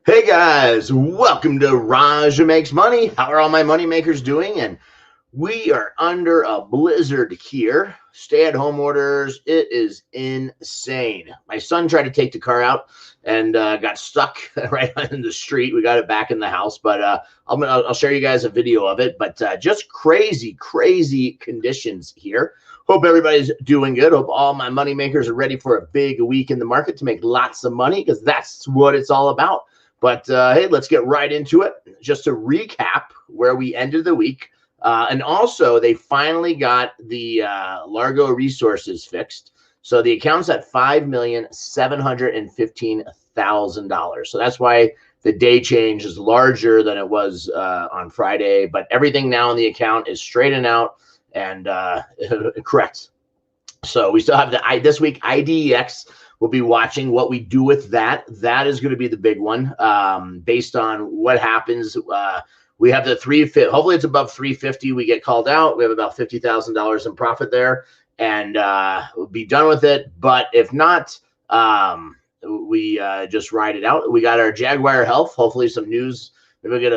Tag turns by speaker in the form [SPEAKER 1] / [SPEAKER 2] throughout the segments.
[SPEAKER 1] Hey guys, welcome to Raj Makes Money. How are all my money makers doing? And we are under a blizzard here. Stay-at-home orders. It is insane. My son tried to take the car out and got stuck right in the street. We got it back in the house, but I'll share you guys a video of it. But just crazy conditions here. Hope everybody's doing good. Hope all my money makers are ready for a big week in the market to make lots of money, because that's what it's all about. But hey, let's get right into it. Just to recap where we ended the week. And also, they finally got the Largo resources fixed. So the account's at $5,715,000. So that's why the day change is larger than it was on Friday. But everything now in the account is straightened out and correct. So we still have this week IDEX. We'll be watching what we do with that. That is going to be the big one, based on what happens. We have the 350. Hopefully, it's above 350. We get called out. We have about $50,000 in profit there, and we'll be done with it. But if not, we just ride it out. We got our Jaguar Health. Hopefully, some news. Maybe we'll get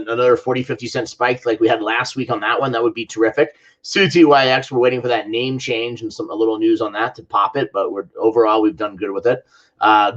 [SPEAKER 1] another 40-50 cent spike like we had last week on that one. That would be terrific. CTYX, we're waiting for that name change and a little news on that to pop it, but overall we've done good with it.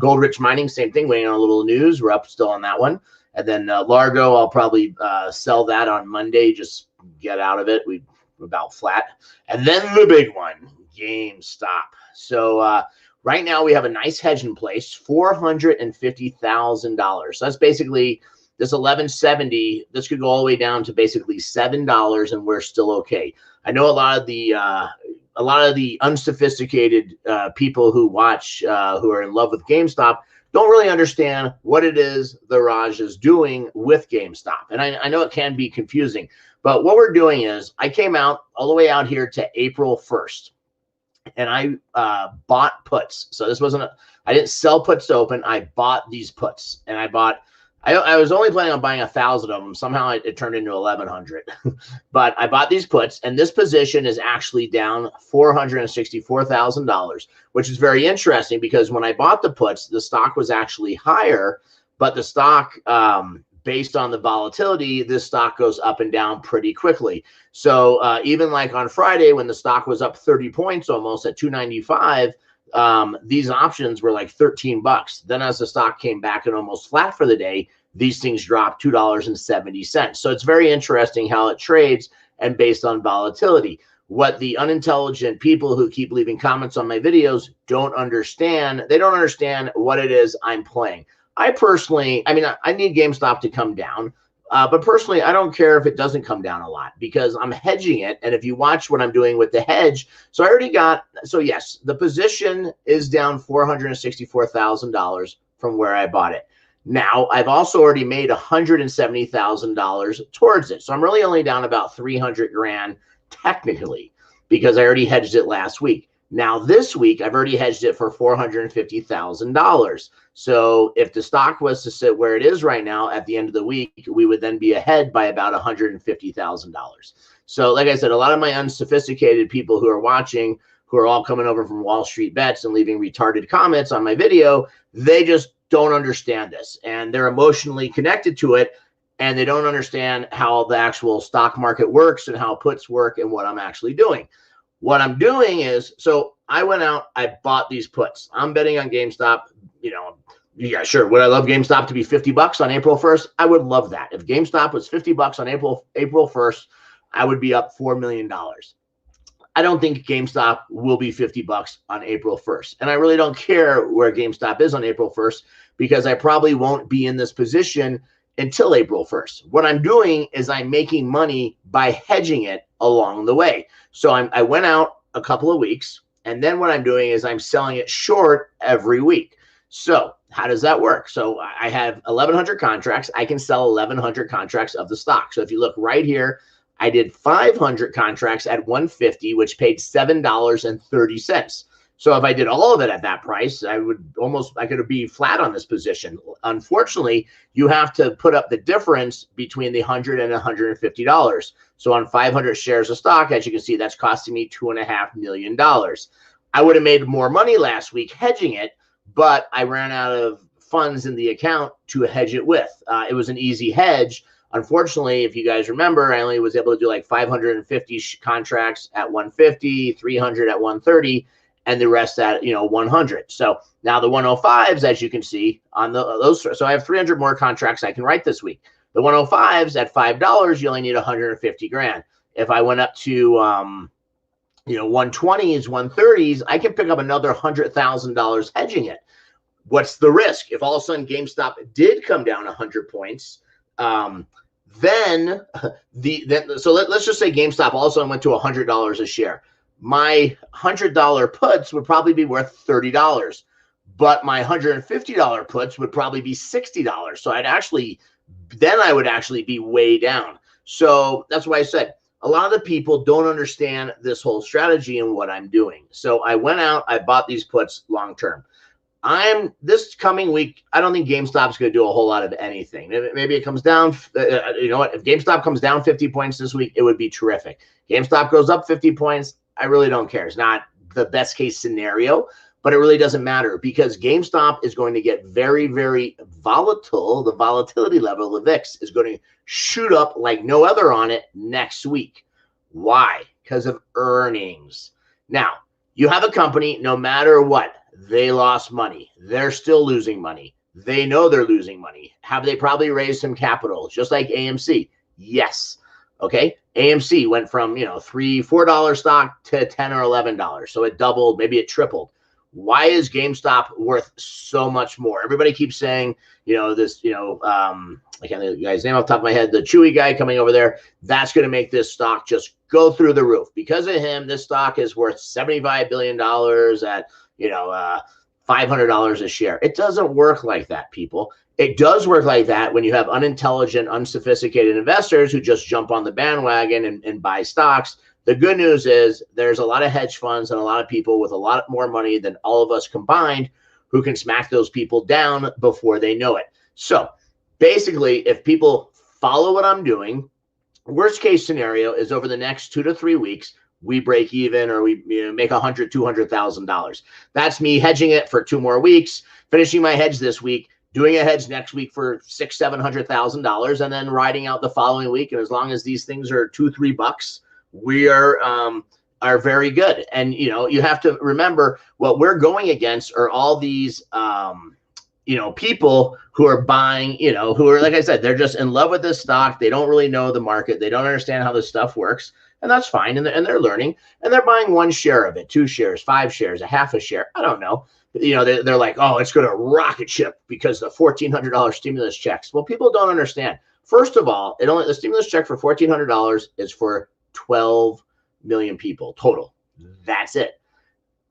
[SPEAKER 1] Gold Rich Mining, same thing, waiting on a little news. We're up still on that one. And then Largo, I'll probably sell that on Monday, just get out of it. We're about flat. And then the big one, GameStop. So right now we have a nice hedge in place, $450,000. So that's basically this 1170. This could go all the way down to basically $7, and we're still okay. I know a lot of the unsophisticated people who watch, who are in love with GameStop, don't really understand what it is the Raj is doing with GameStop. And I know it can be confusing, but what we're doing is I came out all the way out here to April 1st, and I bought puts. So this wasn't I didn't sell puts to open. I bought these puts, and I was only planning on buying 1,000 of them. Somehow it turned into 1,100. But I bought these puts, and this position is actually down $464,000, which is very interesting because when I bought the puts, the stock was actually higher, but the stock, based on the volatility, this stock goes up and down pretty quickly. So even like on Friday, when the stock was up 30 points almost at 295, these options were like $13. Then as the stock came back and almost flat for the day, these things dropped $2.70. So it's very interesting how it trades and based on volatility. What the unintelligent people who keep leaving comments on my videos don't understand, they don't understand what it is I'm playing. I personally, I need GameStop to come down. But personally, I don't care if it doesn't come down a lot because I'm hedging it. And if you watch what I'm doing with the hedge, so yes, the position is down $464,000 from where I bought it. Now, I've also already made $170,000 towards it. So I'm really only down about 300 grand technically because I already hedged it last week. Now, this week, I've already hedged it for $450,000. So if the stock was to sit where it is right now at the end of the week, we would then be ahead by about $150,000. So like I said, a lot of my unsophisticated people who are watching, who are all coming over from Wall Street Bets and leaving retarded comments on my video, they just don't understand this. And they're emotionally connected to it. And they don't understand how the actual stock market works and how puts work and what I'm actually doing. What I'm doing is, so I went out, I bought these puts. I'm betting on GameStop. Yeah, sure. Would I love GameStop to be $50 on April 1st? I would love that. If GameStop was $50 on April 1st, I would be up $4 million. I don't think GameStop will be $50 on April 1st. And I really don't care where GameStop is on April 1st because I probably won't be in this position until April 1st. What I'm doing is I'm making money by hedging it along the way. So I went out a couple of weeks, and then what I'm doing is I'm selling it short every week. So how does that work? So I have 1,100 contracts. I can sell 1,100 contracts of the stock. So if you look right here, I did 500 contracts at 150, which paid $7.30. So if I did all of it at that price, I could be flat on this position. Unfortunately, you have to put up the difference between the $100 and $150. So on 500 shares of stock, as you can see, that's costing me $2.5 million. I would have made more money last week hedging it, but I ran out of funds in the account to hedge it with. It was an easy hedge. Unfortunately, if you guys remember, I only was able to do like 550 contracts at 150, 300 at 130, and the rest at 100. So now the 105s, as you can see on those, so I have 300 more contracts I can write this week. The 105s at $5, you only need 150 grand. If I went up to 120s, 130s, I can pick up another $100,000 hedging it. What's the risk? If all of a sudden GameStop did come down 100 points, so let's just say GameStop all of a sudden went to $100 a share. My $100 puts would probably be worth $30, but my $150 puts would probably be $60. So I would actually be way down. So that's why I said a lot of the people don't understand this whole strategy and what I'm doing. So I went out, I bought these puts long term. This coming week, I don't think GameStop's going to do a whole lot of anything. Maybe it comes down. You know what? If GameStop comes down 50 points this week, it would be terrific. GameStop goes up 50 points. I really don't care. It's not the best case scenario, but it really doesn't matter because GameStop is going to get very, very volatile. The volatility level of the VIX is going to shoot up like no other on it next week. Why? Because of earnings. Now, you have a company, no matter what, they lost money. They're still losing money. They know they're losing money. Have they probably raised some capital? Just like AMC? Yes. Okay. AMC went from, $3-4 stock to $10 or $11. So it doubled, maybe it tripled. Why is GameStop worth so much more? Everybody keeps saying, I can't think of the guy's name off the top of my head, the Chewy guy coming over there, that's going to make this stock just go through the roof. Because of him, this stock is worth $75 billion at, $500 a share. It doesn't work like that, people. It does work like that when you have unintelligent, unsophisticated investors who just jump on the bandwagon and buy stocks. The good news is there's a lot of hedge funds and a lot of people with a lot more money than all of us combined who can smack those people down before they know it. So basically, if people follow what I'm doing, worst case scenario is over the next 2 to 3 weeks, we break even or we make $100,000, $200,000. That's me hedging it for 2 more weeks, finishing my hedge this week, doing a hedge next week for $600,000-$700,000, and then riding out the following week. And as long as these things are $2-3, we are very good. And you have to remember what we're going against are all these people who are buying, who are, like I said, they're just in love with this stock. They don't really know the market. They don't understand how this stuff works. And that's fine. And they're learning and they're buying 1 share of it, 2 shares, 5 shares, a half a share. I don't know. They're like, oh, it's going to rocket ship because the $1,400 stimulus checks. Well, people don't understand. First of all, the stimulus check for $1,400 is for 12 million people total. That's it.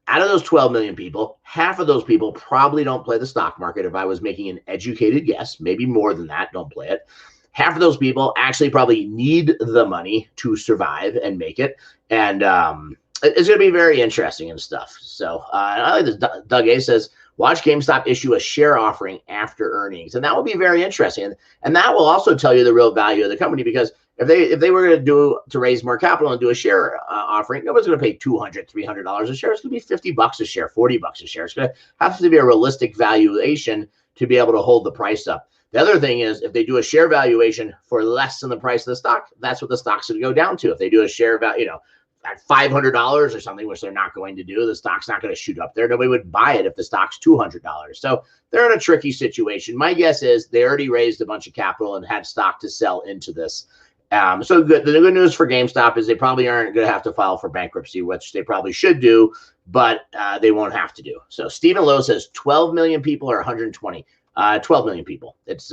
[SPEAKER 1] Out of those 12 million people, half of those people probably don't play the stock market. If I was making an educated guess, maybe more than that, don't play it. Half of those people actually probably need the money to survive and make it. And it's going to be very interesting and stuff. So I like this. Doug A says, watch GameStop issue a share offering after earnings. And that will be very interesting. And that will also tell you the real value of the company, because if they were going to raise more capital and do a share offering, nobody's going to pay $200, $300 a share. It's going to be $50 a share, $40 a share. It's going to have to be a realistic valuation to be able to hold the price up. The other thing is, if they do a share valuation for less than the price of the stock, that's what the stock's going to go down to. If they do a share value, at $500 or something, which they're not going to do, the stock's not going to shoot up there. Nobody would buy it if the stock's $200. So they're in a tricky situation. My guess is they already raised a bunch of capital and had stock to sell into this. So the good news for GameStop is they probably aren't going to have to file for bankruptcy, which they probably should do, but they won't have to do. So Stephen Lowe says 12 million people or 120. 12 million people. It's,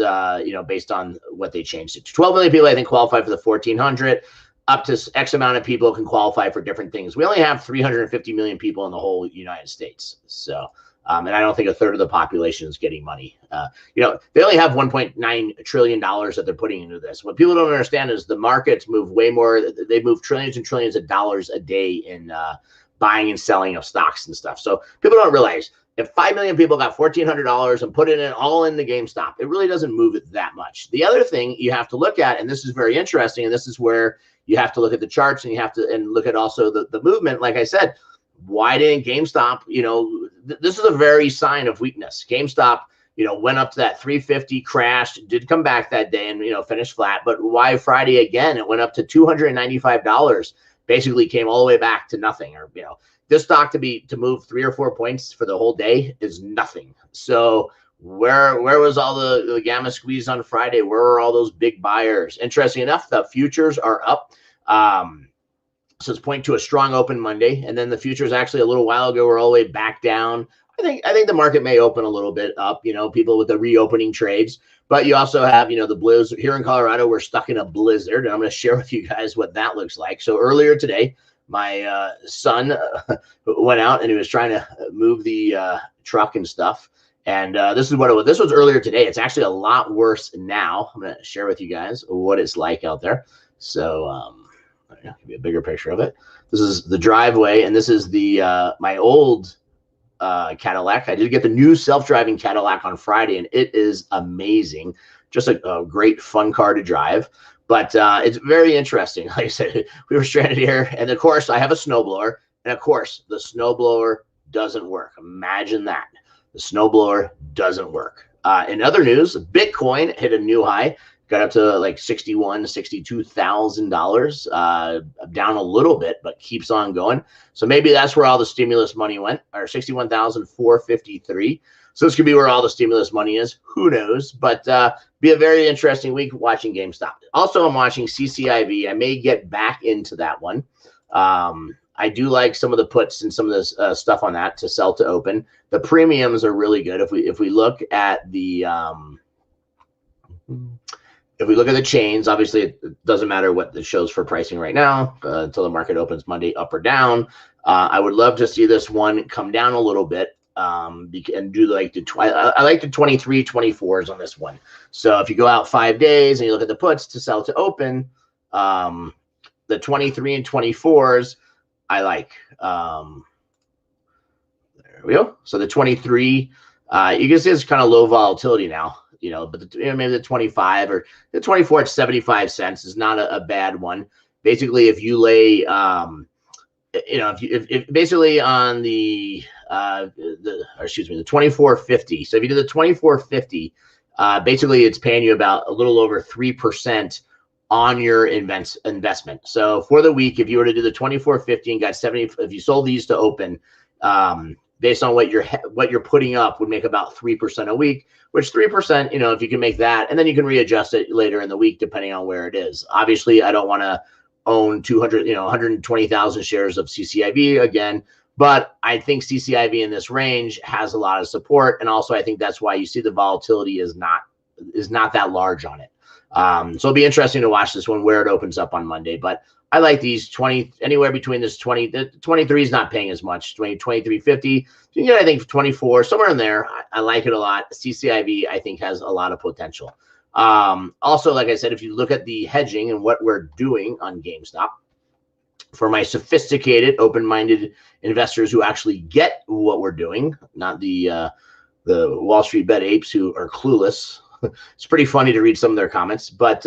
[SPEAKER 1] based on what they changed it to. 12 million people, I think, qualify for the 1,400. Up to X amount of people can qualify for different things. We only have 350 million people in the whole United States. So, and I don't think a third of the population is getting money. They only have $1.9 trillion that they're putting into this. What people don't understand is the markets move way more. They move trillions and trillions of dollars a day in buying and selling of stocks and stuff. So people don't realize if 5 million people got $1,400 and put it all in the GameStop, it really doesn't move it that much. The other thing you have to look at, and this is very interesting, and this is where you have to look at the charts and you have to look at also the movement. Like I said, why didn't GameStop, this is a very sign of weakness. GameStop, went up to that 350, crashed, did come back that day and, finished flat. But why Friday again, it went up to $295, basically came all the way back to nothing. Or, this stock to move 3 or 4 points for the whole day is nothing. So where was all the gamma squeeze on Friday? Where were all those big buyers? Interesting enough, the futures are up. So it's pointing to a strong open Monday. And then the futures actually a little while ago were all the way back down. I think the market may open a little bit up, people with the reopening trades. But you also have, the blizzard here in Colorado. We're stuck in a blizzard, and I'm going to share with you guys what that looks like. So earlier today, my son went out and he was trying to move the truck and stuff. And this is what it was. This was earlier today. It's actually a lot worse now. I'm going to share with you guys what it's like out there. So give me a bigger picture of it. This is the driveway, and this is the my old Cadillac. I did get the new self-driving Cadillac on Friday, and it is amazing. Just a great fun car to drive. But it's very interesting. Like I said, we were stranded here, and of course I have a snowblower, and of course the snowblower doesn't work. Imagine that. The snowblower doesn't work. In other news, Bitcoin hit a new high, got up to like $62,000, down a little bit, but keeps on going. So maybe that's where all the stimulus money went, or 61,453. So this could be where all the stimulus money is. Who knows? But be a very interesting week watching GameStop. Also, I'm watching CCIV. I may get back into that one. I do like some of the puts and some of this stuff on that to sell to open. The premiums are really good. If we look at the chains, obviously it doesn't matter what it shows for pricing right now until the market opens Monday, up or down. I would love to see this one come down a little bit and do like I like the 23, 24s on this one. So if you go out 5 days and you look at the puts to sell to open, the 23 and 24s, I like. There we go. So the 23, you can see it's kind of low volatility now. But maybe the 25 or the 24 at 75 cents is not a bad one. Basically, if you lay, if basically on the 24.50. So if you do the 24.50, basically it's paying you about a little over 3% on your investment. So for the week, if you were to do the 24.50 and got 70, if you sold these to open, based on what you're putting up would make about 3% a week, which 3%, if you can make that, and then you can readjust it later in the week depending on where it is. Obviously, I don't want to own 120,000 shares of CCIV again, but I think CCIV in this range has a lot of support, and also I think that's why you see the volatility is not that large on it. So it'll be interesting to watch this one where it opens up on Monday, but I like these 20, anywhere between this 20, the 23 is not paying as much, 23.50. You can get, I think, 24, somewhere in there. I like it a lot. CCIV, I think, has a lot of potential. Also, like I said, if you look at the hedging and what we're doing on GameStop, for my sophisticated, open-minded investors who actually get what we're doing, not the Wall Street bet apes who are clueless. It's pretty funny to read some of their comments, but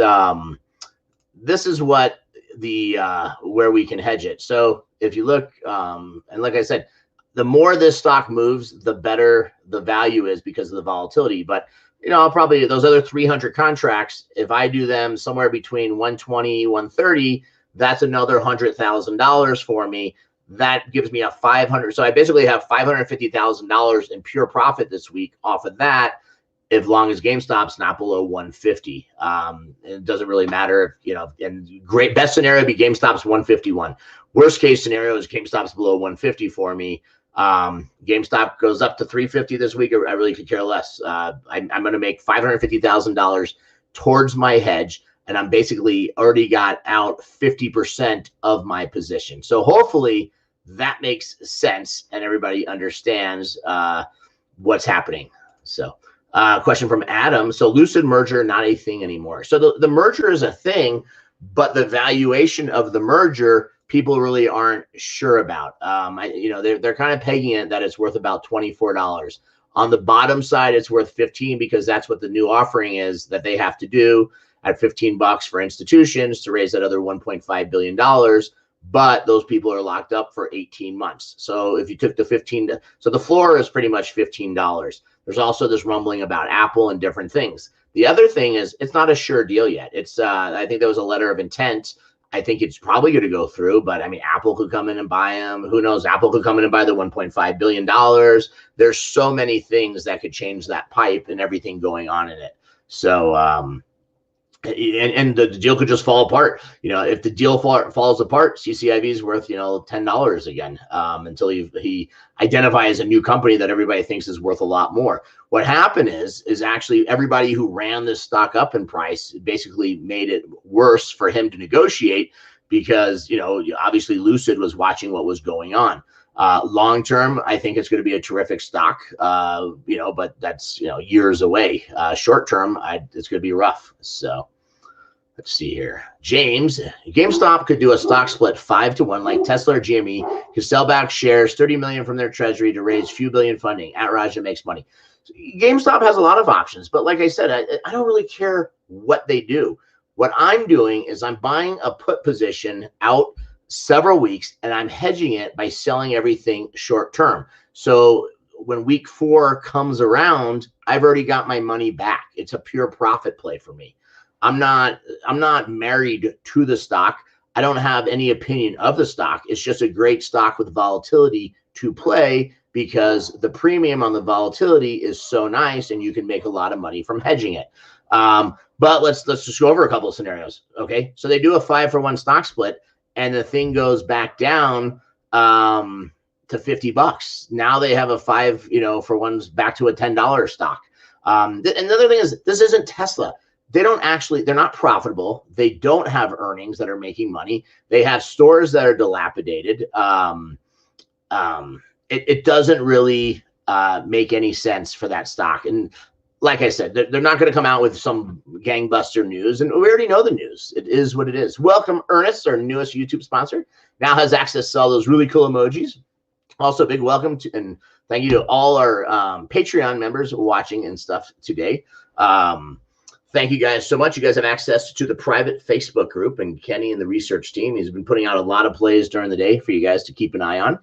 [SPEAKER 1] this is what where we can hedge it. So if you look, and like I said, the more this stock moves, the better the value is because of the volatility. But I'll probably, those other 300 contracts, if I do them somewhere between 120, 130, that's another $100,000 for me. That gives me a 500. So I basically have $550,000 in pure profit this week off of that, as long as GameStop's not below 150. It doesn't really matter if, and great best scenario would be GameStop's 151. Worst case scenario is GameStop's below 150 for me. GameStop goes up to 350 this week. I really could care less. I'm going to make $550,000 towards my hedge, and I'm basically already got out 50% of my position. So hopefully that makes sense and everybody understands what's happening. So question from Adam. So Lucid merger, not a thing anymore. So the merger is a thing, but the valuation of the merger, people really aren't sure about. They're kind of pegging it that it's worth about $24. On the bottom side, it's worth 15 because that's what the new offering is that they have to do at $15 for institutions to raise that other $1.5 billion. but those people are locked up for 18 months. So if you took the 15, so the floor is pretty much $15. There's also this rumbling about Apple and different things. The other thing is it's not a sure deal yet. It's I think there was a letter of intent. I think it's probably going to go through, but I mean, Apple could come in and buy them. Who knows? Apple could come in and buy the $1.5 billion. There's so many things that could change that pipe and everything going on in it. So, and the deal could just fall apart. You know, if the deal falls apart, CCIV is worth, you know, $10 again, until he identifies a new company that everybody thinks is worth a lot more. What happened is actually everybody who ran this stock up in price basically made it worse for him to negotiate, because, you know, obviously Lucid was watching what was going on. Long term, I think it's going to be a terrific stock, you know, but that's, you know, years away. Short term, it's going to be rough. So let's see here. James, GameStop could do a stock split 5-to-1 like Tesla or GME, could sell back shares, 30 million from their treasury to raise few billion funding. At Raja makes money. So GameStop has a lot of options, but like I said, I don't really care what they do. What I'm doing is I'm buying a put position out several weeks, and I'm hedging it by selling everything short term. So when week 4 comes around, I've already got my money back. It's a pure profit play for me. I'm not married to the stock. I don't have any opinion of the stock. It's just a great stock with volatility to play, because the premium on the volatility is so nice, and you can make a lot of money from hedging it. But let's just go over a couple of scenarios. Okay, so they do a 5-for-1 stock split, and the thing goes back down to $50. Now they have a 5-for-1s back to a $10 stock. And the other thing is, this isn't Tesla. They're not profitable. They don't have earnings that are making money. They have stores that are dilapidated. It doesn't really make any sense for that stock. And like I said, they're not going to come out with some gangbuster news, and we already know the news. It is what it is. Welcome, Ernest, our newest YouTube sponsor. Now has access to all those really cool emojis. Also, big welcome to and thank you to all our Patreon members watching and stuff today. Thank you guys so much. You guys have access to the private Facebook group, and Kenny and the research team, he's been putting out a lot of plays during the day for you guys to keep an eye on.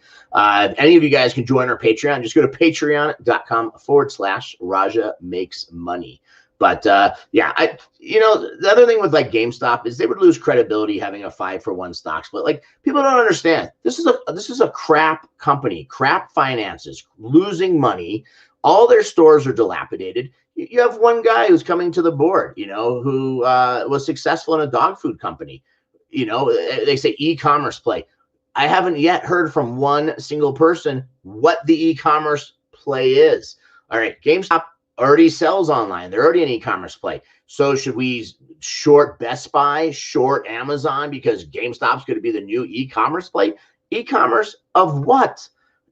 [SPEAKER 1] If any of you guys can join our Patreon, just go to patreon.com/Raja Makes Money. But yeah, the other thing with like GameStop is they would lose credibility having a 5-for-1 stock split. Like, people don't understand. This is a crap company, crap finances, losing money. All their stores are dilapidated. You have one guy who's coming to the board, who was successful in a dog food company. They say e-commerce play. I haven't yet heard from one single person what the e-commerce play is. All right, GameStop already sells online. They're already an e-commerce play. So should we short Best Buy, short Amazon, because GameStop's going to be the new e-commerce play? E-commerce of what?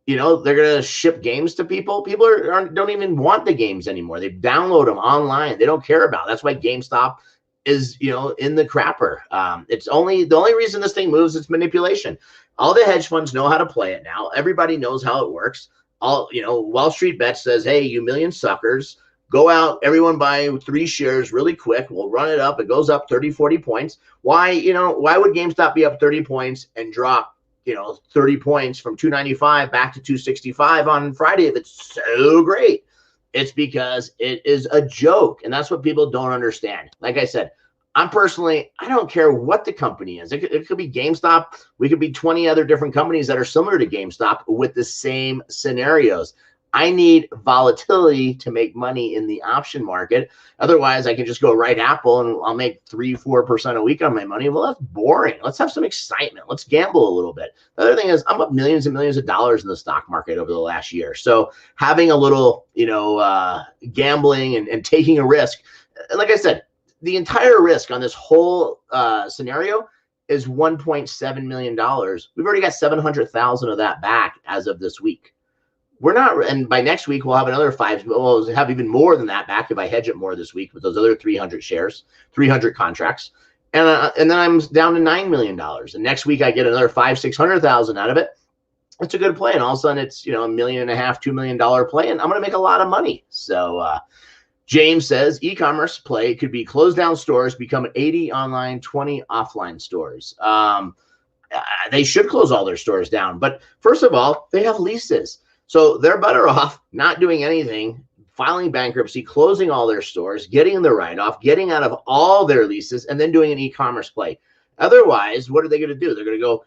[SPEAKER 1] They're going to ship games to people. People don't even want the games anymore. They download them online. They don't care about it. That's why GameStop is, in the crapper. The only reason this thing moves is manipulation. All the hedge funds know how to play it now. Everybody knows how it works. Wall Street Bet says, hey, you million suckers, go out, everyone buy 3 shares really quick. We'll run it up. It goes up 30, 40 points. Why would GameStop be up 30 points and drop 30 points from 295 back to 265 on Friday if it's so great? It's because it is a joke, and that's what people don't understand. Like I said, I don't care what the company is. It could be GameStop. We could be 20 other different companies that are similar to GameStop with the same scenarios. I need volatility to make money in the option market. Otherwise, I can just go right Apple and I'll make 3-4% a week on my money. Well, that's boring. Let's have some excitement. Let's gamble a little bit. The other thing is, I'm up millions and millions of dollars in the stock market over the last year. So having a little, gambling and taking a risk, like I said, the entire risk on this whole scenario is $1.7 million. We've already got 700,000 of that back as of this week. And by next week, we'll have another 5. We'll have even more than that back if I hedge it more this week with those other 300 shares, 300 contracts. And then I'm down to $9 million. And next week, I get another 500,000-600,000 out of it. It's a good play. And all of a sudden, it's, $1.5 million, $2 million play. And I'm going to make a lot of money. So James says e-commerce play could be closed down stores, become 80 online, 20 offline stores. they should close all their stores down. But first of all, they have leases. So they're better off not doing anything, filing bankruptcy, closing all their stores, getting the write-off, getting out of all their leases, and then doing an e-commerce play. Otherwise, what are they going to do? They're going to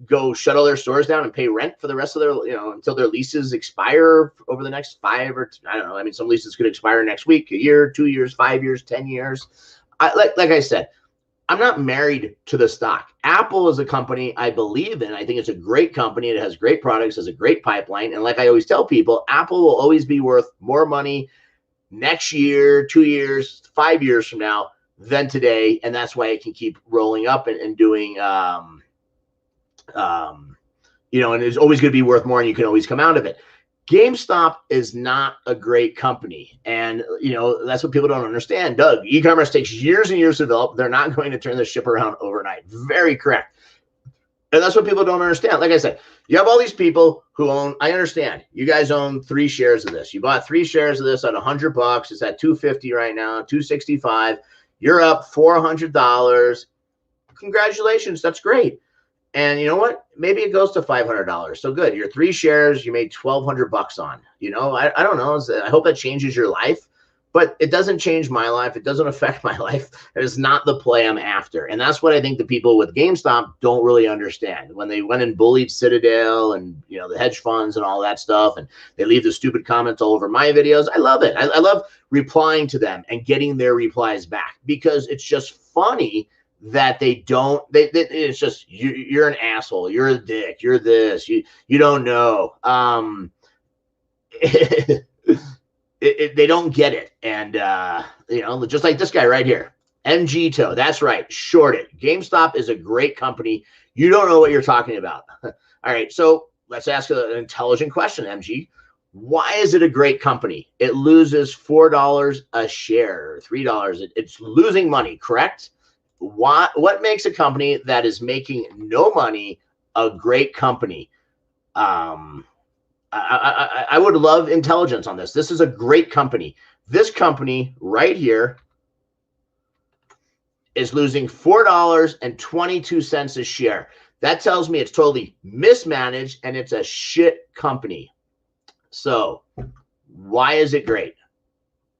[SPEAKER 1] go shut all their stores down and pay rent for the rest of their, until their leases expire over the next 5 or I don't know. I mean, some leases could expire next week, a year, 2 years, 5 years, 10 years. Like I said, I'm not married to the stock. Apple is a company I believe in. I think it's a great company. It has great products, has a great pipeline. And like I always tell people, Apple will always be worth more money next year, 2 years, 5 years from now than today. And that's why it can keep rolling up and doing, and it's always going to be worth more and you can always come out of it. GameStop is not a great company. And, that's what people don't understand. Doug, e-commerce takes years and years to develop. They're not going to turn the ship around overnight. Very correct. And that's what people don't understand. Like I said, you have all these people who own, I understand, you guys own 3 shares of this. You bought 3 shares of this at $100. It's at $250 right now, $265. You're up $400. Congratulations. That's great. And you know what? Maybe it goes to $500. So good. Your 3 shares, you made $1,200 on. I don't know. I hope that changes your life, but it doesn't change my life. It doesn't affect my life. It is not the play I'm after. And that's what I think the people with GameStop don't really understand. When they went and bullied Citadel and, the hedge funds and all that stuff, and they leave the stupid comments all over my videos. I love it. I love replying to them and getting their replies back because it's just funny that they don't, it's just, you're an asshole, you're a dick, you're this, you don't know. They don't get it. And, just like this guy right here, MGTO, that's right, short it. GameStop is a great company. You don't know what you're talking about. All right, so let's ask an intelligent question, MG. Why is it a great company? It loses $4 a share, $3. It's losing money, correct? What makes a company that is making no money a great company? I would love intelligence on this. This is a great company. This company right here is losing $4.22 a share. That tells me it's totally mismanaged and it's a shit company. So why is it great?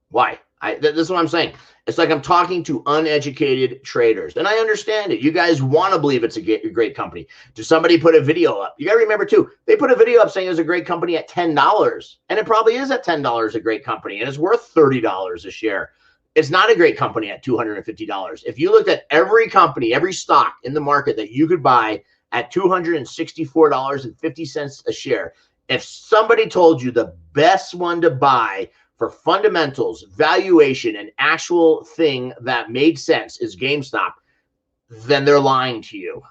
[SPEAKER 1] Why? This is what I'm saying. It's like I'm talking to uneducated traders. And I understand it. You guys want to believe it's a great company. Does somebody put a video up? You got to remember, too, they put a video up saying it's a great company at $10. And it probably is at $10 a great company. And it's worth $30 a share. It's not a great company at $250. If you looked at every company, every stock in the market that you could buy at $264.50 a share, if somebody told you the best one to buy for fundamentals, valuation, an actual thing that made sense is GameStop, then they're lying to you.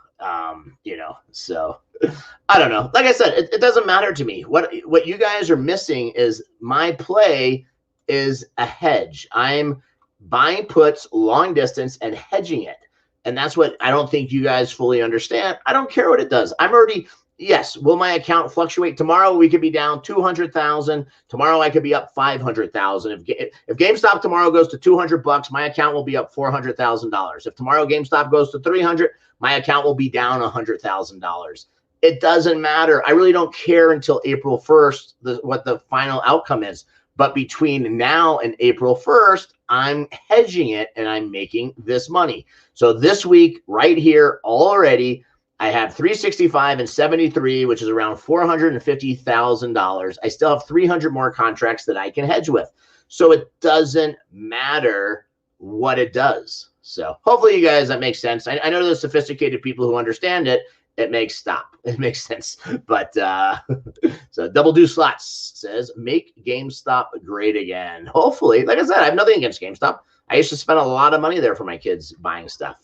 [SPEAKER 1] So I don't know. Like I said, it doesn't matter to me. What you guys are missing is my play is a hedge. I'm buying puts long distance and hedging it. And that's what I don't think you guys fully understand. I don't care what it does. Yes, will my account fluctuate? Tomorrow we could be down 200,000. Tomorrow I could be up 500,000. If GameStop tomorrow goes to $200, my account will be up $400,000. If tomorrow GameStop goes to 300, my account will be down $100,000. It doesn't matter. I really don't care until April 1st what the final outcome is. But between now and April 1st, I'm hedging it and I'm making this money. So this week right here already, I have 365 and 73, which is around $450,000. I still have 300 more contracts that I can hedge with. So it doesn't matter what it does. So hopefully you guys, that makes sense. I know there's sophisticated people who understand it. It makes sense. But so Double Do Slots says, make GameStop great again. Hopefully, like I said, I have nothing against GameStop. I used to spend a lot of money there for my kids buying stuff.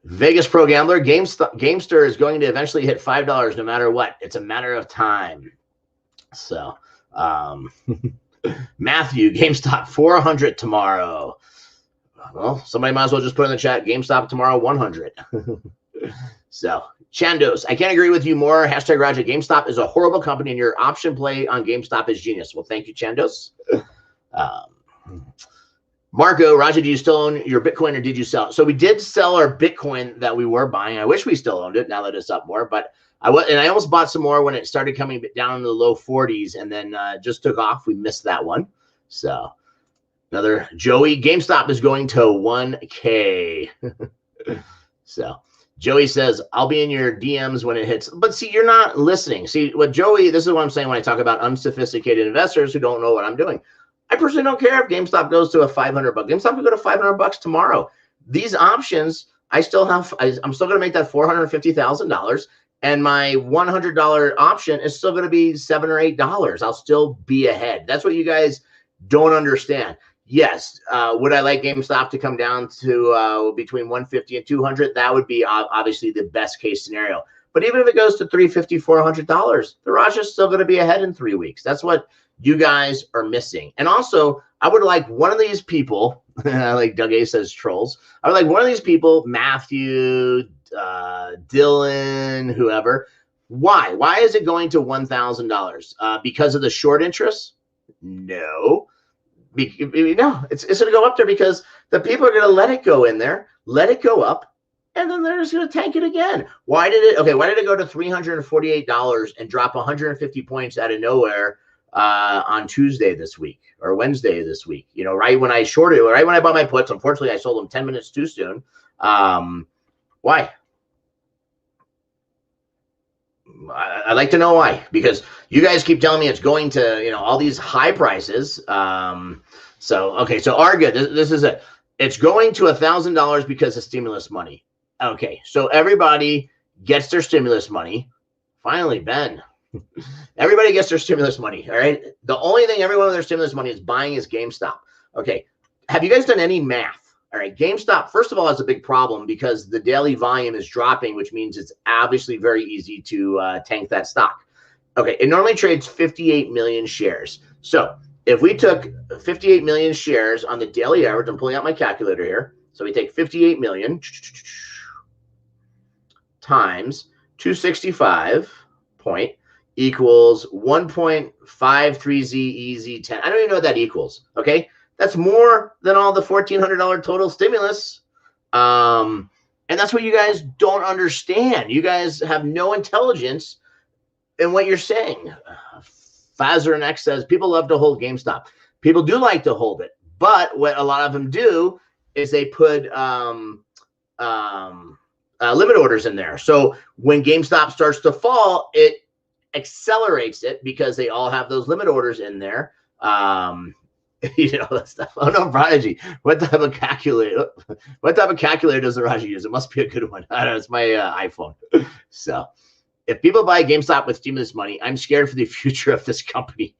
[SPEAKER 1] Vegas Pro Gambler, Gamester is going to eventually hit $5 no matter what. It's a matter of time. So, Matthew, GameStop 400 tomorrow. Well, somebody might as well just put in the chat, GameStop tomorrow 100. So, Chandos, I can't agree with you more. Hashtag Roger, GameStop is a horrible company and your option play on GameStop is genius. Well, thank you, Chandos. Marco, Raja, do you still own your Bitcoin or did you sell? So we did sell our Bitcoin that we were buying. I wish we still owned it now that it's up more, but I almost bought some more when it started coming down in the low 40s and then just took off. We missed that one. So another Joey, GameStop is going to 1K. So Joey says, I'll be in your DMs when it hits. But see, you're not listening. See, what Joey, this is what I'm saying when I talk about unsophisticated investors who don't know what I'm doing. I personally don't care if GameStop goes to a $500. GameStop could go to $500 tomorrow. These options, I'm still going to make that $450,000, and my $100 option is still going to be $7 or $8. I'll still be ahead. That's what you guys don't understand. Yes, would I like GameStop to come down to between 150 and 200? That would be obviously the best case scenario. But even if it goes to $350, $400, the Raj is still going to be ahead in 3 weeks. That's what you guys are missing. And also, I would like one of these people, like Doug A says trolls, I would like one of these people, Matthew, Dylan, whoever. Why? Why is it going to $1,000? Because of the short interest? No. No, it's going to go up there because the people are going to let it go in there, let it go up, and then they're just going to tank it again. Why did it go to $348 and drop 150 points out of nowhere on Tuesday this week or Wednesday this week? You know, right when I shorted, right when I bought my puts. Unfortunately, I sold them 10 minutes too soon. Why? I'd like to know why, because you guys keep telling me it's going to, you know, all these high prices. So Arga, this is it. It's going to $1,000 because of stimulus money. Okay, so everybody gets their stimulus money. Finally, Ben. Everybody gets their stimulus money, all right? The only thing everyone with their stimulus money is buying is GameStop. Okay, have you guys done any math? All right, GameStop, first of all, has a big problem because the daily volume is dropping, which means it's obviously very easy to tank that stock. Okay, it normally trades 58 million shares. So if we took 58 million shares on the daily average, I'm pulling out my calculator here. So we take 58 million times 265 point equals 1.53Z EZ10. I don't even know what that equals, okay? That's more than all the $1,400 total stimulus. And that's what you guys don't understand. You guys have no intelligence in what you're saying. Fazer and X says people love to hold GameStop. People do like to hold it. But what a lot of them do is they put limit orders in there. So when GameStop starts to fall, it accelerates it because they all have those limit orders in there. You know that stuff. Oh no, Prodigy. What type of calculator? What type of calculator does the Raji use? It must be a good one. I don't know. It's my iPhone. So, if people buy GameStop with stimulus money, I'm scared for the future of this company.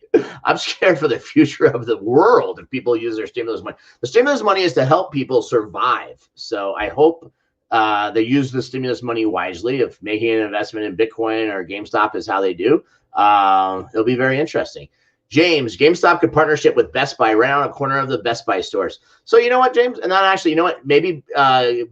[SPEAKER 1] I'm scared for the future of the world if people use their stimulus money. The stimulus money is to help people survive. So I hope they use the stimulus money wisely. If making an investment in Bitcoin or GameStop is how they do, it'll be very interesting. James, GameStop could partnership with Best Buy right on a corner of the Best Buy stores. So you know what, James? And then actually, you know what? Maybe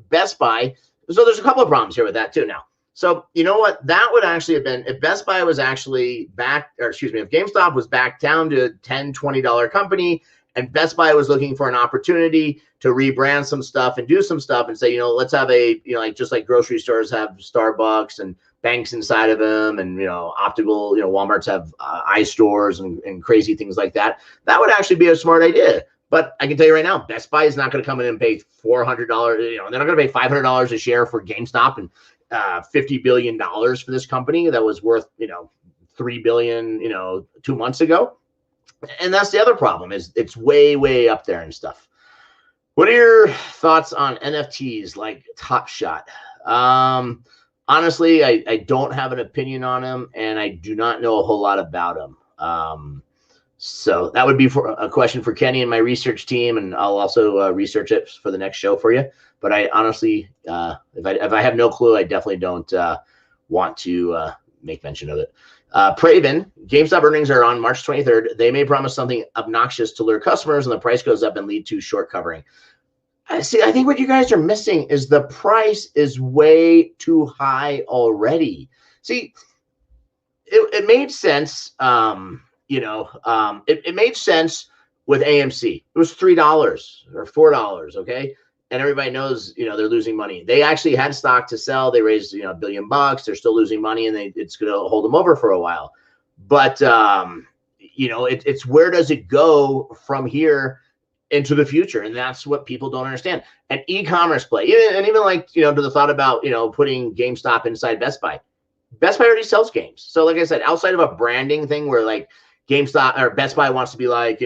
[SPEAKER 1] Best Buy. So there's a couple of problems here with that too now. So you know what? That would actually have been if Best Buy was actually back, or excuse me, if GameStop was back down to $10, $20 company, and Best Buy was looking for an opportunity to rebrand some stuff and do some stuff and say, you know, let's have a, you know, like just like grocery stores have Starbucks and banks inside of them, and you know, optical, you know, Walmart's have iStores and crazy things like that. That would actually be a smart idea. But I can tell you right now, Best Buy is not going to come in and pay $400. You know, they're not going to pay $500 a share for GameStop and $50 billion for this company that was worth, you know, $3 billion, you know, 2 months ago. And that's the other problem is it's way, way up there and stuff. What are your thoughts on NFTs like Top Shot? Honestly, I don't have an opinion on them, and I do not know a whole lot about them. So that would be for a question for Kenny and my research team, and I'll also research it for the next show for you. But I honestly, if I have no clue, I definitely don't want to make mention of it. Praven, GameStop earnings are on March 23rd. They may promise something obnoxious to lure customers, and the price goes up and lead to short covering. See, I think what you guys are missing is the price is way too high already. See, it made sense, you know, it made sense with AMC. It was $3 or $4, okay? And everybody knows, they're losing money. They actually had stock to sell. They raised, $1 billion. They're still losing money, and it's going to hold them over for a while. But, it's where does it go from here into the future? And that's what people don't understand. An e-commerce play, even like, to the thought about, putting GameStop inside Best Buy. Best Buy already sells games. So like I said, outside of a branding thing where like GameStop or Best Buy wants to be like,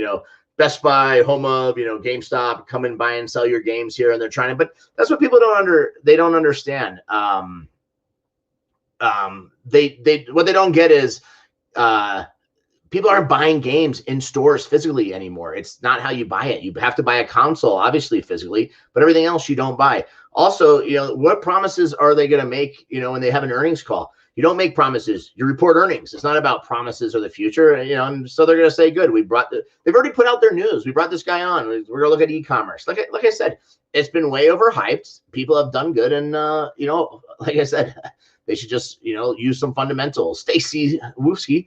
[SPEAKER 1] Best Buy, home of, GameStop, come and buy and sell your games here. And they're trying to, but that's what people they don't understand. What they don't get is, people aren't buying games in stores physically anymore. It's not how you buy it. You have to buy a console, obviously physically, but everything else you don't buy. Also, what promises are they going to make, when they have an earnings call? You don't make promises. You report earnings. It's not about promises or the future, and so they're going to say, good, they've already put out their news. We brought this guy on. We're going to look at e-commerce. Like I said, it's been way overhyped. People have done good. And, like I said, they should just, use some fundamentals. Stacy Woofsky.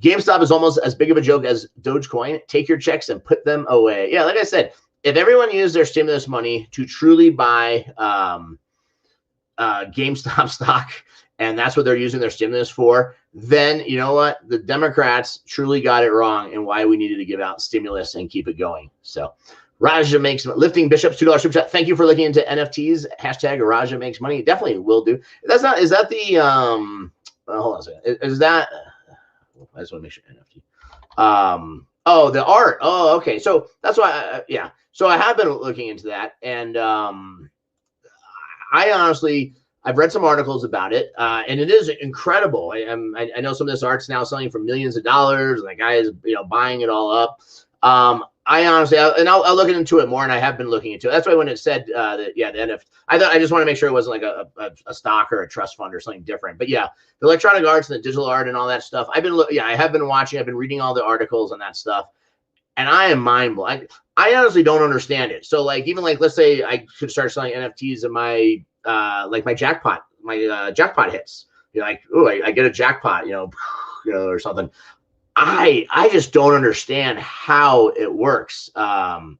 [SPEAKER 1] GameStop is almost as big of a joke as Dogecoin. Take your checks and put them away. Yeah, like I said, if everyone used their stimulus money to truly buy GameStop stock, and that's what they're using their stimulus for, then you know what? The Democrats truly got it wrong and why we needed to give out stimulus and keep it going. So Raja makes lifting bishops, $2 super chat. Thank you for looking into NFTs. Hashtag Raja makes money. Definitely will do. Is that the hold on a second. Is that I just want to make sure NFT. Oh, the art. Oh, okay. So that's why, yeah. So I have been looking into that, and I honestly, I've read some articles about it, and it is incredible. I know some of this art's now selling for millions of dollars, and the guy is, buying it all up. I honestly, I'll look into it more, and I have been looking into it. That's why when it said that, yeah, the NFT, I just want to make sure it wasn't like a stock or a trust fund or something different. But yeah, the electronic arts and the digital art and all that stuff. I have been watching. I've been reading all the articles on that stuff, and I am mind blown. I honestly don't understand it. So like, even like, let's say I could start selling NFTs in my like my jackpot hits. You're like, oh, I get a jackpot, or something. I just don't understand how it works. I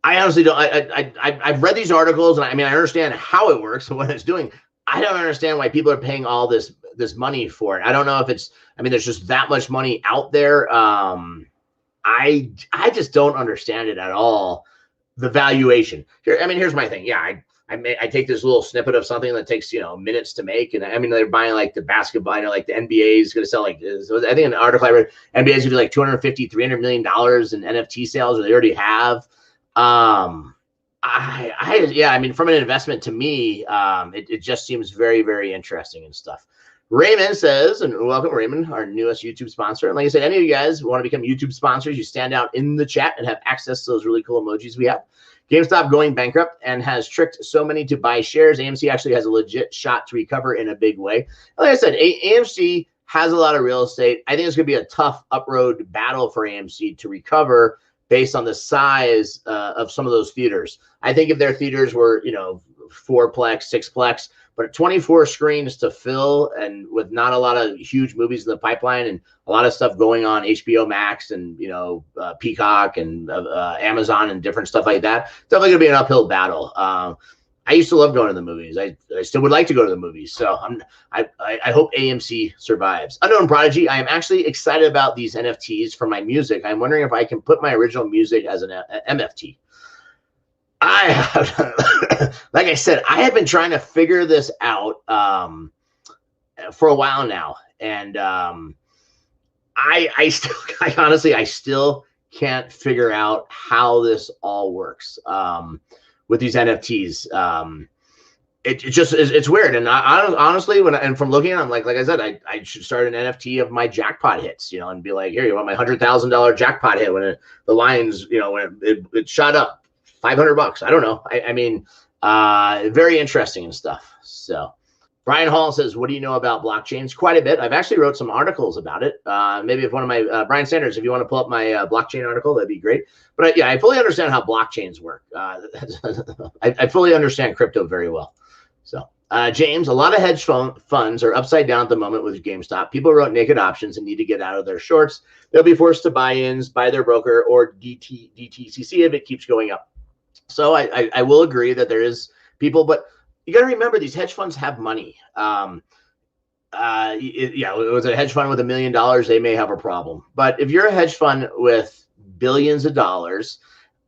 [SPEAKER 1] honestly don't. I've read these articles, and I understand how it works and what it's doing. I don't understand why people are paying all this money for it. I don't know if it's. There's just that much money out there. I just don't understand it at all. The valuation. Here's my thing. Yeah, I take this little snippet of something that takes, minutes to make. And they're buying like the basketball, like the NBA is going to sell like, I think an article I read, NBA is going to do like $250, $300 million in NFT sales, or they already have. From an investment to me, it just seems very, very interesting and stuff. Raymond says, and welcome Raymond, our newest YouTube sponsor. And like I said, any of you guys want to become YouTube sponsors, you stand out in the chat and have access to those really cool emojis we have. GameStop going bankrupt and has tricked so many to buy shares. AMC actually has a legit shot to recover in a big way. And like I said, AMC has a lot of real estate. I think it's going to be a tough up-road battle for AMC to recover based on the size of some of those theaters. I think if their theaters were, 4-plex, 6-plex, but 24 screens to fill, and with not a lot of huge movies in the pipeline and a lot of stuff going on HBO Max and Peacock and Amazon and different stuff like that, definitely gonna be an uphill battle. I used to love going to the movies. I still would like to go to the movies. So I hope AMC survives. Unknown Prodigy, I am actually excited about these NFTs for my music. I'm wondering if I can put my original music as an MFT. Like I said, I have been trying to figure this out for a while now, and I still can't figure out how this all works with these NFTs. It's weird, and honestly, and from looking at them, like I said, I should start an NFT of my jackpot hits, and be like, here, you want my $100,000 jackpot hit when the Lions, when it shot up $500. I don't know. Very interesting and stuff. So Brian Hall says, what do you know about blockchains? Quite a bit. I've actually wrote some articles about it. Maybe if one of my, Brian Sanders, if you want to pull up my blockchain article, that'd be great. But I fully understand how blockchains work. I fully understand crypto very well. So James, a lot of hedge funds are upside down at the moment with GameStop. People wrote naked options and need to get out of their shorts. They'll be forced to buy-ins by their broker or DTCC if it keeps going up. So I will agree that there is people, but you got to remember these hedge funds have money. Yeah, it was a hedge fund with $1 million. They may have a problem. But if you're a hedge fund with billions of dollars,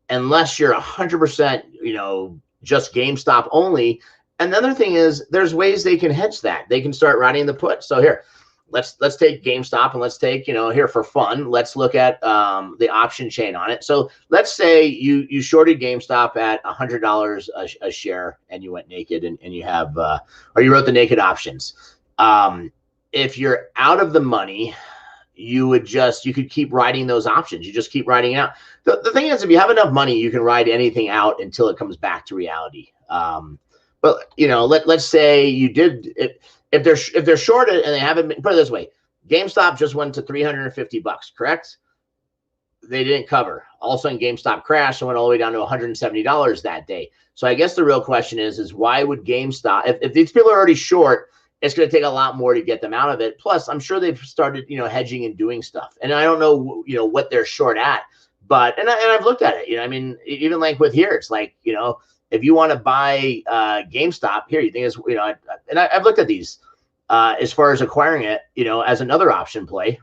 [SPEAKER 1] unless you're 100%, just GameStop only. Another thing is there's ways they can hedge that. They can start writing the put. So here, let's take GameStop and let's take, here for fun, let's look at the option chain on it. So let's say you shorted GameStop at $100 a share and you went naked and you have, or you wrote the naked options. If you're out of the money, you could keep writing those options. You just keep writing out. The thing is, if you have enough money, you can ride anything out until it comes back to reality. But let's say you did, if they're shorted and they haven't been, put it this way, GameStop just went to $350, correct? They didn't cover. All of a sudden GameStop crashed and went all the way down to $170 that day. So I guess the real question is why would GameStop, if these people are already short, it's going to take a lot more to get them out of it. Plus, I'm sure they've started, hedging and doing stuff. And I don't know, what they're short at, but, and I've looked at it, I mean, even like with here, it's like, if you want to buy GameStop here, you think it's, and I've looked at these as far as acquiring it, as another option play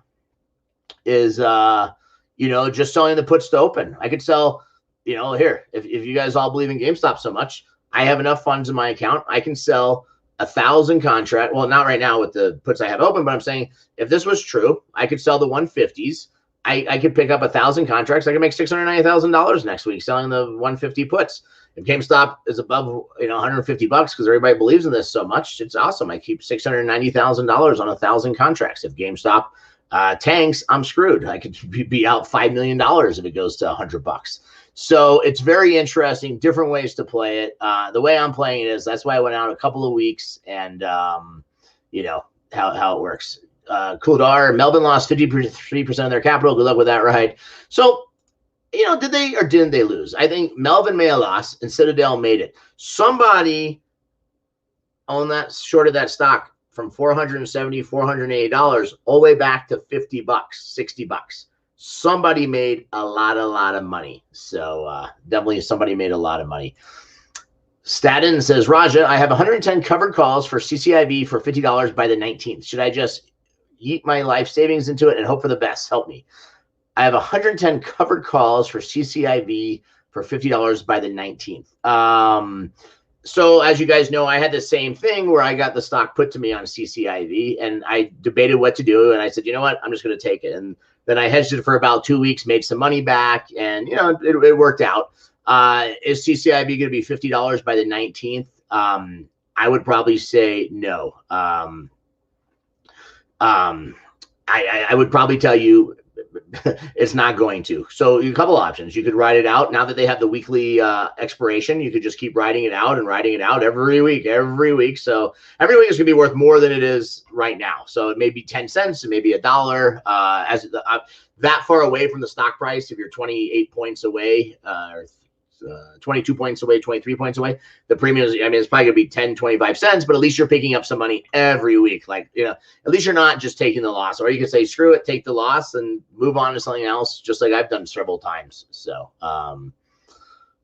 [SPEAKER 1] is, just selling the puts to open. I could sell, here, if you guys all believe in GameStop so much, I have enough funds in my account. I can sell 1,000 contract. Well, not right now with the puts I have open, but I'm saying if this was true, I could sell the 150s. I could pick up 1,000 contracts. I could make $690,000 next week selling the 150 puts. If GameStop is above, $150 because everybody believes in this so much, it's awesome. I keep $690,000 on 1,000 contracts. If GameStop tanks, I'm screwed. I could be out $5 million if it goes to $100. So it's very interesting, different ways to play it. The way I'm playing it is that's why I went out a couple of weeks and, how it works. Kudar, Melvin lost 53% of their capital. Good luck with that ride. So, did they or didn't they lose? I think Melvin may have lost and Citadel made it. Somebody shorted that stock from $470, $480 all the way back to $50, $60. Somebody made a lot of money. So definitely somebody made a lot of money. Statin says, Raja, I have 110 covered calls for CCIV for $50 by the 19th. Should I just yeet my life savings into it and hope for the best? Help me. I have 110 covered calls for CCIV for $50 by the 19th. So as you guys know, I had the same thing where I got the stock put to me on CCIV and I debated what to do. And I said, you know what, I'm just going to take it. And then I hedged it for about 2 weeks, made some money back, and it worked out. Is CCIV going to be $50 by the 19th? I would probably say no. I would probably tell you it's not going to. So a couple options. You could ride it out. Now that they have the weekly expiration, you could just keep riding it out and writing it out every week. So every week is going to be worth more than it is right now. So it may be 10 cents, it may be $1. That far away from the stock price, if you're 28 points away, or 22 points away, 23 points away, the premium is, it's probably gonna be 10, 25 cents, but at least you're picking up some money every week. Like, at least you're not just taking the loss, or you can say, screw it, take the loss and move on to something else, just like I've done several times. So,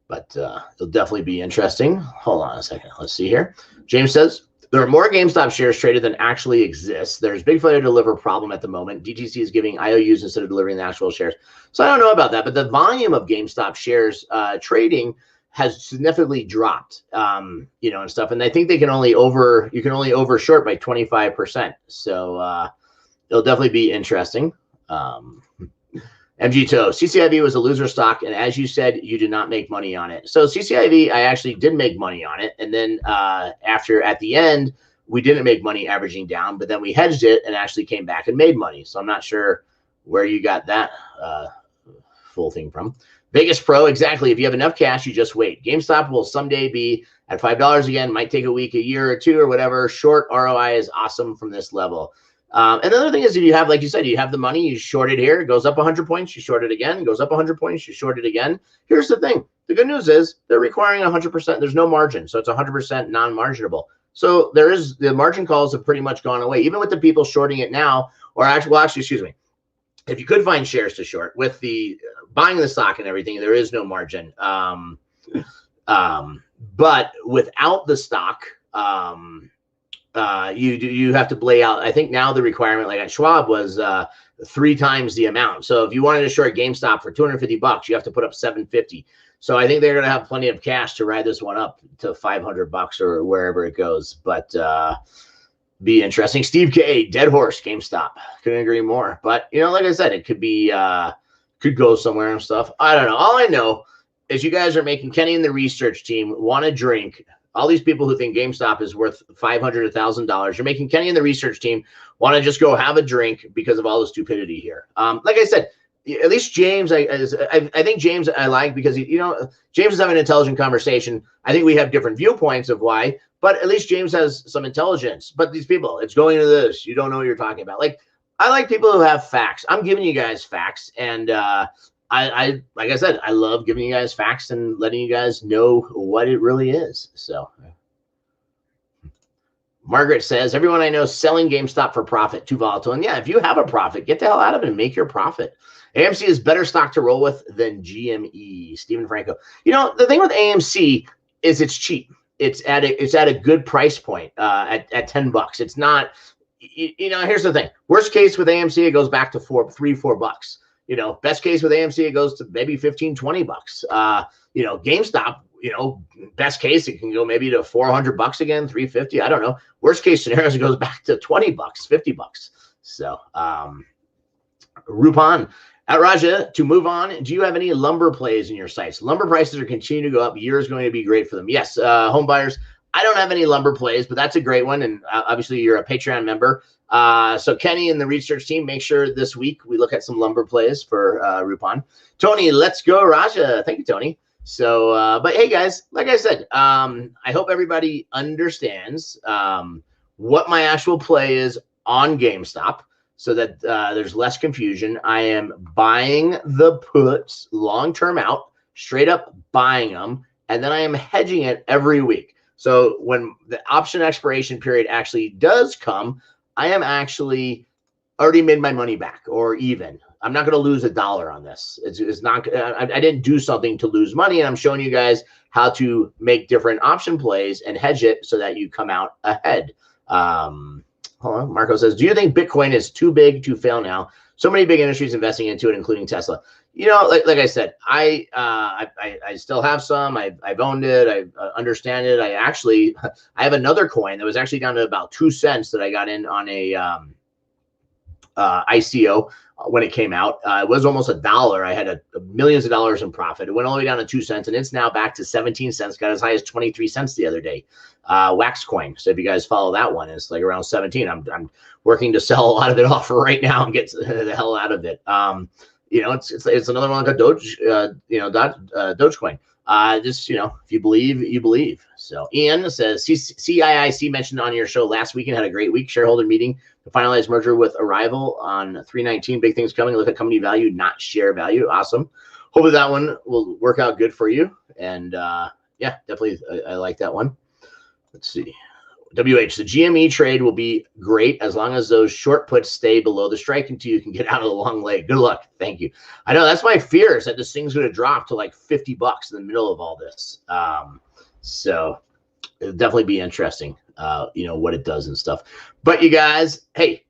[SPEAKER 1] but it'll definitely be interesting. Hold on a second. Let's see here. James says, there are more GameStop shares traded than actually exists. There's big failure to deliver problem at the moment. DTC is giving IOUs instead of delivering the actual shares. So I don't know about that, but the volume of GameStop shares trading has significantly dropped, and stuff. And I think you can only overshort by 25%. So it'll definitely be interesting. MGTO, CCIV was a loser stock, and as you said, you did not make money on it. So CCIV, I actually did make money on it, and then at the end, we didn't make money averaging down, but then we hedged it and actually came back and made money. So I'm not sure where you got that full thing from. Vegas Pro, exactly. If you have enough cash, you just wait. GameStop will someday be at $5 again. Might take a week, a year or two or whatever. Short ROI is awesome from this level. And the other thing is, if you have, like you said, you have the money, you short it here, it goes up 100 points, you short it again, it goes up 100 points, you short it again. Here's the thing. The good news is they're requiring 100%. There's no margin. So it's 100% non-marginable. So the margin calls have pretty much gone away, even with the people shorting it now, or actually, excuse me. If you could find shares to short with the buying the stock and everything, there is no margin. But without the stock, you have to lay out. I think now the requirement, like at Schwab, was 3 times the amount. So if you wanted to short GameStop for $250, you have to put up $750. So I think they're going to have plenty of cash to ride this one up to $500 or wherever it goes. But be interesting. Steve K, dead horse, GameStop. Couldn't agree more. But like I said, it could be could go somewhere and stuff. I don't know. All I know is you guys are making Kenny and the research team want to drink. All these people who think GameStop is worth $500, $1,000, you're making Kenny and the research team want to just go have a drink because of all the stupidity here. Like I said, at least James, I think James I like because James is having an intelligent conversation. I think we have different viewpoints of why, but at least James has some intelligence. But these people, it's going to this. You don't know what you're talking about. Like, I like people who have facts. I'm giving you guys facts, and I like I said, I love giving you guys facts and letting you guys know what it really is. So Margaret says, everyone I know is selling GameStop for profit, too volatile. And yeah, if you have a profit, get the hell out of it and make your profit. AMC is better stock to roll with than GME. Stephen Franco. The thing with AMC is it's cheap. It's at a good price point at $10. It's not, here's the thing. Worst case with AMC, it goes back to $3-4. Best case with AMC, it goes to maybe $15-20. GameStop, best case, it can go maybe to $400 again, $350. I don't know. Worst case scenarios, it goes back to $20, $50. So, Rupan, at Raja, to move on, do you have any lumber plays in your sites? Lumber prices are continuing to go up. Year is going to be great for them. Yes, home buyers. I don't have any lumber plays, but that's a great one. And obviously, you're a Patreon member. So Kenny and the research team, make sure this week we look at some lumber plays for Rupan. Tony, let's go, Raja. Thank you, Tony. So, but hey, guys, like I said, I hope everybody understands what my actual play is on GameStop so that there's less confusion. I am buying the puts long-term out, straight up buying them, and then I am hedging it every week. So when the option expiration period actually does come, I am actually already made my money back or even. I'm not going to lose $1 on this. It's not. I didn't do something to lose money, and I'm showing you guys how to make different option plays and hedge it so that you come out ahead. Hold on. Marco says, do you think Bitcoin is too big to fail now? So many big industries investing into it, including Tesla. Like I said, I still have some. I've owned it. I understand it. I have another coin that was actually down to about 2 cents that I got in on a ICO when it came out. It was almost $1. I had millions of dollars in profit. It went all the way down to 2 cents, and it's now back to 17 cents. Got as high as 23 cents the other day. Wax coin. So if you guys follow that one, it's like around 17. I'm working to sell a lot of it off right now and get the hell out of it. It's another one like a Doge, Dogecoin. Just, if you believe, you believe. So Ian says, CCIV mentioned on your show last weekend, had a great week. Shareholder meeting to finalize merger with Arrival on 3/19. Big things coming. Look at company value, not share value. Awesome. Hopefully that one will work out good for you. And yeah, definitely, I like that one. Let's see. WH, the GME trade will be great as long as those short puts stay below the strike until you can get out of the long leg. Good luck. Thank you. I know that's my fear, is that this thing's going to drop to like $50 in the middle of all this. So it'll definitely be interesting, what it does and stuff. But you guys, hey,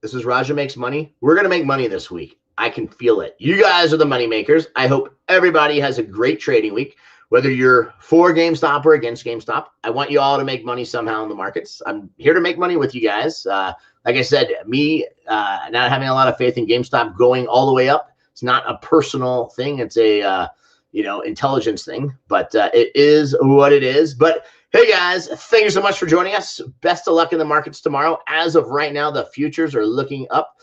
[SPEAKER 1] this is Raja Makes Money. We're going to make money this week. I can feel it. You guys are the money makers. I hope everybody has a great trading week. Whether you're for GameStop or against GameStop, I want you all to make money somehow in the markets. I'm here to make money with you guys. Like I said, me not having a lot of faith in GameStop going all the way up, it's not a personal thing. It's a, intelligence thing. But it is what it is. But hey, guys, thank you so much for joining us. Best of luck in the markets tomorrow. As of right now, the futures are looking up.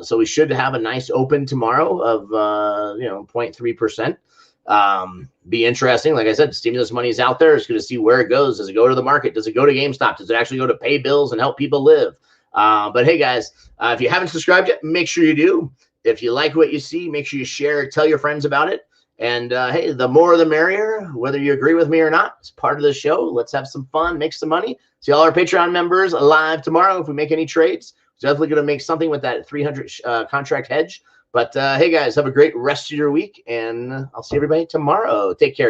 [SPEAKER 1] So we should have a nice open tomorrow of, 0.3%. Be interesting. Like I said, stimulus money is out there. It's going to see where it goes. Does it go to the market? Does it go to GameStop? Does it actually go to pay bills and help people live? But hey, guys, if you haven't subscribed yet, make sure you do. If you like what you see, make sure you share, tell your friends about it. And hey, the more the merrier, whether you agree with me or not. It's part of the show. Let's have some fun, make some money. See all our Patreon members live tomorrow. If we make any trades, definitely going to make something with that 300 contract hedge. But hey, guys, have a great rest of your week, and I'll see everybody tomorrow. Take care.